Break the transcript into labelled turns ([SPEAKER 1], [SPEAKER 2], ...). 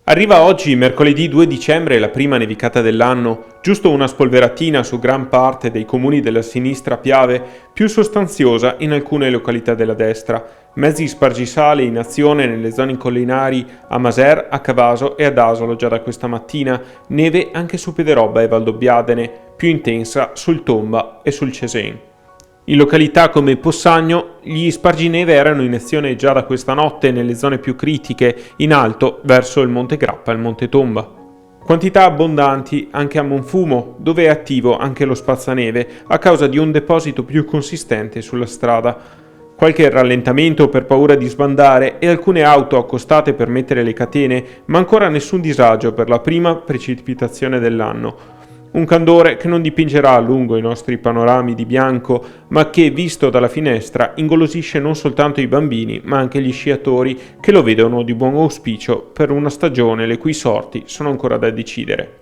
[SPEAKER 1] Arriva oggi, mercoledì 2 dicembre, la prima nevicata dell'anno, giusto una spolveratina su gran parte dei comuni della sinistra Piave, più sostanziosa in alcune località della destra. Mezzi spargisale in azione nelle zone collinari a Maser, a Cavaso e ad Asolo già da questa mattina, neve anche su Pederobba e Valdobbiadene, più intensa sul Tomba e sul Cesena. In località come Possagno, gli spargineve erano in azione già da questa notte nelle zone più critiche, in alto verso il Monte Grappa e il Monte Tomba. Quantità abbondanti anche a Monfumo, dove è attivo anche lo spazzaneve a causa di un deposito più consistente sulla strada. Qualche rallentamento per paura di sbandare e alcune auto accostate per mettere le catene, ma ancora nessun disagio per la prima precipitazione dell'anno. Un candore che non dipingerà a lungo i nostri panorami di bianco, ma che, visto dalla finestra, ingolosisce non soltanto i bambini, ma anche gli sciatori che lo vedono di buon auspicio per una stagione le cui sorti sono ancora da decidere.